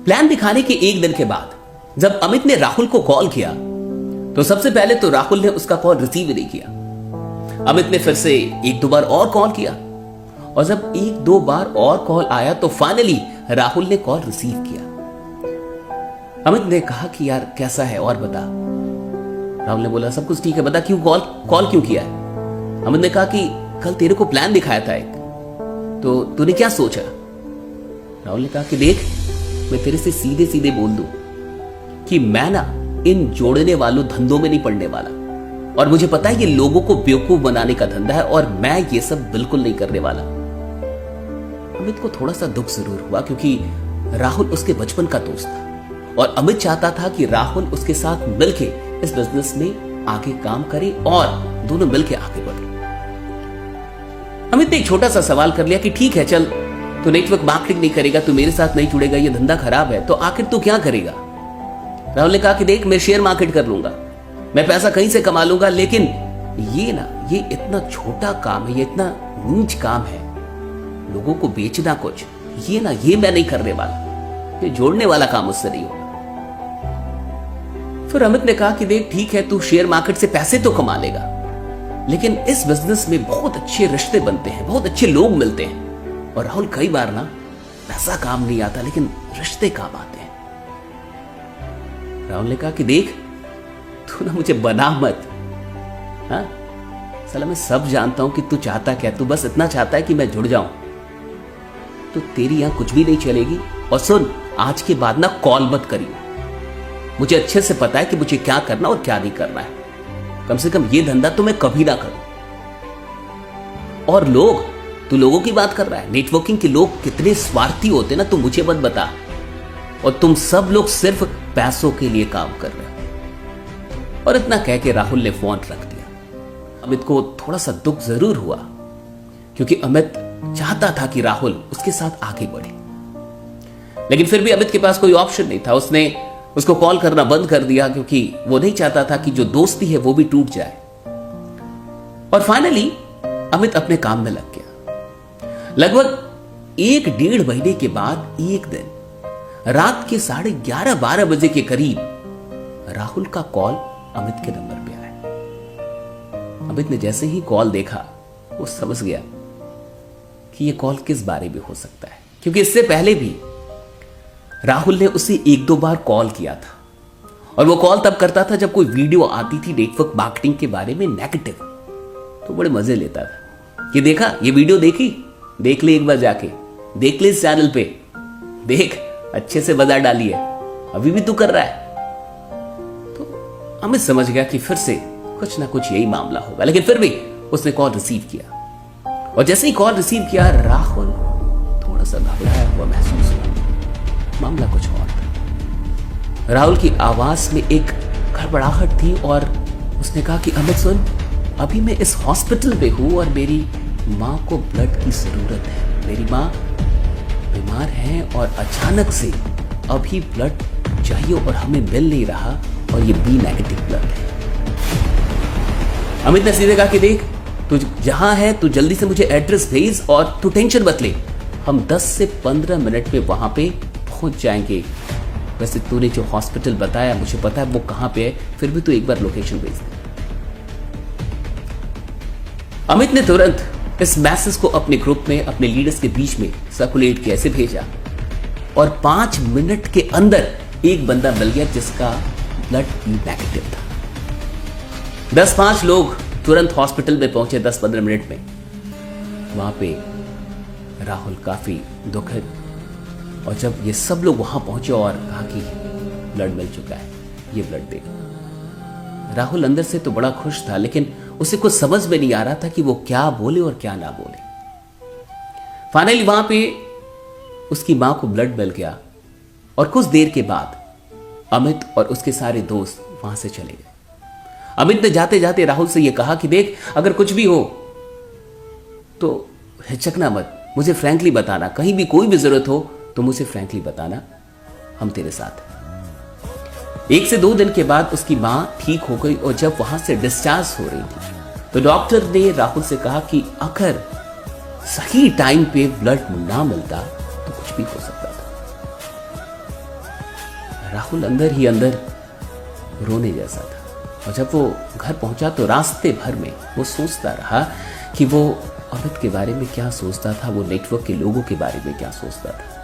Plan दिखाने के एक दिन के बाद जब अमित ने राहुल को कॉल किया तो सबसे पहले तो राहुल ने उसका कॉल रिसीव ही नहीं किया। अमित ने फिर से एक दो बार और कॉल किया और जब एक दो बार और कॉल आया तो फाइनली राहुल ने कॉल रिसीव किया। अमित ने कहा कि यार कैसा है और बता। राहुल ने बोला सब कुछ ठीक है, बता क्यों कॉल क्यों किया है। अमित ने कहा कि कल तेरे को प्लान दिखाया था एक, तो तूने क्या सोचा। राहुल ने कहा कि देख मैं तेरे से सीधे सीधे बोल दूं कि मैं ना इन जोड़ने वालों धंधों में नहीं पड़ने वाला और मुझे पता है ये लोगों को बेवकूफ बनाने का धंधा है और मैं ये सब बिल्कुल नहीं करने वाला। अमित को थोड़ा सा दुख जरूर हुआ क्योंकि राहुल उसके बचपन का दोस्त था और अमित चाहता था कि राहुल उसके साथ मिलके इस बिजनेस में आगे काम करे और दोनों मिलके आगे बढ़े। अमित ने एक छोटा सा सवाल कर लिया कि ठीक है चल तू नेटवर्क मार्केटिंग नहीं करेगा, तू मेरे साथ नहीं जुड़ेगा, ये धंधा खराब है, तो आखिर तू क्या करेगा। राहुल ने कहा कि देख मैं शेयर मार्केट कर लूंगा, मैं पैसा कहीं से कमा लूंगा, लेकिन ये इतना छोटा काम है, ये इतना नीच काम है, लोगों को बेचना कुछ, ये मैं नहीं करने वाला, ये जोड़ने वाला काम मुझसे नहीं होगा। फिर अमित ने कहा कि देख ठीक है तू शेयर मार्केट से पैसे तो कमा लेगा, लेकिन इस बिजनेस में बहुत अच्छे रिश्ते बनते हैं, बहुत अच्छे लोग मिलते हैं और राहुल कई बार ना पैसा काम नहीं आता लेकिन रिश्ते काम आते हैं। राहुल ने कहा कि देख तू ना मुझे बना मत, हाँ साला मैं सब जानता हूं कि तू चाहता क्या, तू बस इतना चाहता है कि मैं जुड़ जाऊं, तो तेरी यहां कुछ भी नहीं चलेगी। और सुन आज के बाद ना कॉल मत करियो, मुझे अच्छे से पता है कि मुझे क्या करना और क्या नहीं करना है, कम से कम ये धंधा तो मैं कभी ना करूं। और तू लोगों की बात कर रहा है, नेटवर्किंग के लोग कितने स्वार्थी होते ना, तू मुझे मत बता, और तुम सब लोग सिर्फ पैसों के लिए काम कर रहे हो। और इतना कह के राहुल ने फोन रख दिया। अमित को थोड़ा सा दुख जरूर हुआ क्योंकि अमित चाहता था कि राहुल उसके साथ आगे बढ़े, लेकिन फिर भी अमित के पास कोई ऑप्शन नहीं था। उसने उसको कॉल करना बंद कर दिया क्योंकि वो नहीं चाहता था कि जो दोस्ती है वो भी टूट जाए। और फाइनली अमित अपने काम में लग गया। लगभग 1-1.5 महीने के बाद एक दिन रात के 11:30-12 बजे के करीब राहुल का कॉल अमित के नंबर पे आया। अमित ने जैसे ही कॉल देखा वो समझ गया कि ये कॉल किस बारे में हो सकता है, क्योंकि इससे पहले भी राहुल ने उसे 1-2 बार कॉल किया था और वो कॉल तब करता था जब कोई वीडियो आती थी नेटवर्क मार्केटिंग के बारे में नेगेटिव, तो बड़े मजे लेता था। ये देखा, ये वीडियो देखी, देख ले एक बार जाके, देख ले इस चैनल पे, देख अच्छे से बाजार डाली है, अभी भी तू कर रहा है। तो अमित समझ गया कि फिर से कुछ ना कुछ यही मामला होगा, लेकिन फिर भी उसने कॉल रिसीव किया और जैसे ही कॉल रिसीव किया राहुल थोड़ा सा घबराया हुआ महसूस हुआ। मामला कुछ और था। राहुल की आवाज में एक गड़बड़ाहट थी और उसने कहा कि अमित सुन, अभी मैं इस हॉस्पिटल में हूं और मेरी माँ को ब्लड की जरूरत है, मेरी माँ बीमार है और अचानक से अभी ब्लड चाहिए और हमें मिल नहीं रहा और ये बी नेगेटिव ब्लड है। अमित ने सीधे कहा कि देख तू जहां है तू जल्दी से मुझे एड्रेस भेज और तू टेंशन मत ले, हम 10 से 15 मिनट में वहां पे पहुंच जाएंगे। वैसे तूने जो हॉस्पिटल बताया मुझे पता है वो कहां पे है, फिर भी तू एक बार लोकेशन भेज दे। अमित ने तुरंत इस मैसेज को अपने ग्रुप में अपने लीडर्स के बीच में सर्कुलेट किया, ऐसे भेजा और 5 मिनट के अंदर एक बंदा मिल गया जिसका ब्लड बी नेगेटिव था। 10-5 लोग तुरंत हॉस्पिटल में पहुंचे 10-15 मिनट में। वहां पे राहुल काफी दुखद, और जब ये सब लोग वहां पहुंचे और कहा कि ब्लड मिल चुका है, ये ब्लड दे, राहुल अंदर से तो बड़ा खुश था, लेकिन उसे कुछ समझ में नहीं आ रहा था कि वो क्या बोले और क्या ना बोले। फाइनली वहां पे उसकी मां को ब्लड मिल गया और कुछ देर के बाद अमित और उसके सारे दोस्त वहां से चले गए। अमित ने जाते जाते राहुल से यह कहा कि देख अगर कुछ भी हो तो हिचकना मत, मुझे फ्रैंकली बताना, कहीं भी कोई भी जरूरत हो तो मुझे फ्रैंकली बताना, हम तेरे साथ हैं। 1 से 2 दिन के बाद उसकी मां ठीक हो गई और जब वहां से डिस्चार्ज हो रही थी तो डॉक्टर ने राहुल से कहा कि अगर सही टाइम पे ब्लड ना मिलता तो कुछ भी हो सकता था। राहुल अंदर ही अंदर रोने जैसा था। और जब वो घर पहुंचा तो रास्ते भर में वो सोचता रहा कि वो अमित के बारे में क्या सोचता था, वो नेटवर्क के लोगों के बारे में क्या सोचता था।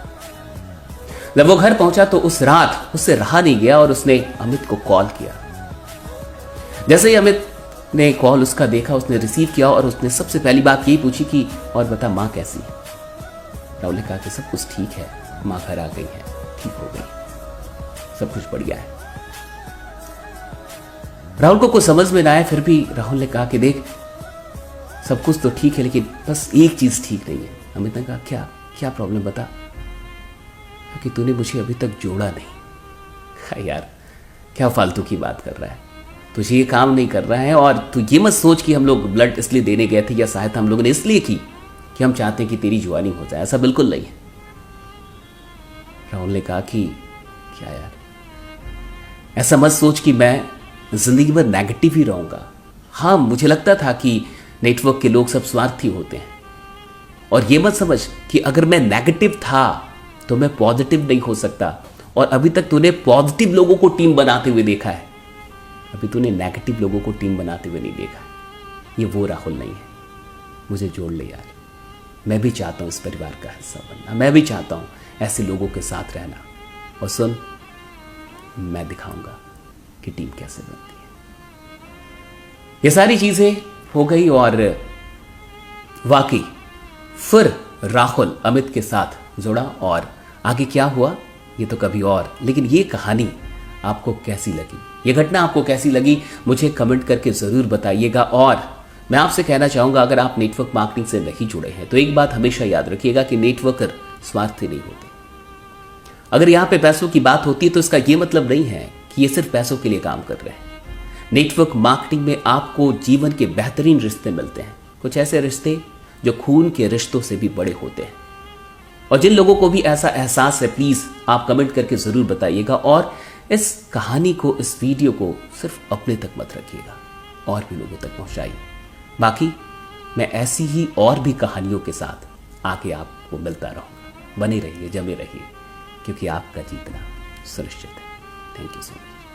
जब वो घर पहुंचा तो उस रात उससे रहा नहीं गया और उसने अमित को कॉल किया। जैसे ही अमित ने कॉल उसका देखा, उसने रिसीव किया और उसने सबसे पहली बात यही पूछी कि और बता माँ कैसी है। राहुल ने कहा कि सब कुछ ठीक है, माँ घर आ गई है, ठीक हो गई, सब कुछ बढ़िया है। राहुल को कुछ समझ में ना आया, फिर भी राहुल ने कहा कि देख सब कुछ तो ठीक है लेकिन बस एक चीज ठीक नहीं है। अमित ने कहा क्या क्या प्रॉब्लम बता। क्योंकि तूने मुझे अभी तक जोड़ा नहीं। यार क्या फालतू की बात कर रहा है, तुझे ये काम नहीं कर रहा है। और तू ये मत सोच कि हम लोग ब्लड इसलिए देने गए थे या सहायता हम लोगों ने इसलिए की कि हम चाहते हैं कि तेरी जुआनी हो जाए, ऐसा बिल्कुल नहीं है। राहुल ने कहा कि क्या यार, ऐसा मत सोच कि मैं जिंदगी भर नेगेटिव ही रहूंगा। हाँ, मुझे लगता था कि नेटवर्क के लोग सब स्वार्थी होते हैं, और ये मत समझ कि अगर मैं नेगेटिव था तो मैं पॉजिटिव नहीं हो सकता। और अभी तक तूने पॉजिटिव लोगों को टीम बनाते हुए देखा है, अभी तूने नेगेटिव लोगों को टीम बनाते हुए नहीं देखा। ये वो राहुल नहीं है। मुझे जोड़ ले यार, मैं भी चाहता हूं इस परिवार का हिस्सा बनना, मैं भी चाहता हूं ऐसे लोगों के साथ रहना। और सुन, मैं दिखाऊंगा कि टीम कैसे बनती है। ये सारी चीजें हो गई और वाकई फिर राहुल अमित के साथ जुड़ा और आगे क्या हुआ ये तो कभी और। लेकिन ये कहानी आपको कैसी लगी, ये घटना आपको कैसी लगी, मुझे कमेंट करके जरूर बताइएगा। और मैं आपसे कहना चाहूंगा, अगर आप नेटवर्क मार्केटिंग से नहीं जुड़े हैं तो एक बात हमेशा याद रखिएगा कि नेटवर्कर स्वार्थी नहीं होते। अगर यहां पे पैसों की बात होती है तो इसका यह मतलब नहीं है कि ये सिर्फ पैसों के लिए काम कर रहे हैं। नेटवर्क मार्केटिंग में आपको जीवन के बेहतरीन रिश्ते मिलते हैं, कुछ ऐसे रिश्ते जो खून के रिश्तों से भी बड़े होते हैं। और जिन लोगों को भी ऐसा एहसास है, प्लीज आप कमेंट करके जरूर बताइएगा। और इस कहानी को, इस वीडियो को सिर्फ अपने तक मत रखिएगा, और भी लोगों तक पहुंचाइए। बाकी मैं ऐसी ही और भी कहानियों के साथ आगे आपको मिलता रहूंगा। बने रहिए, जमे रहिए, क्योंकि आपका जीतना सुनिश्चित है। Thank you so much.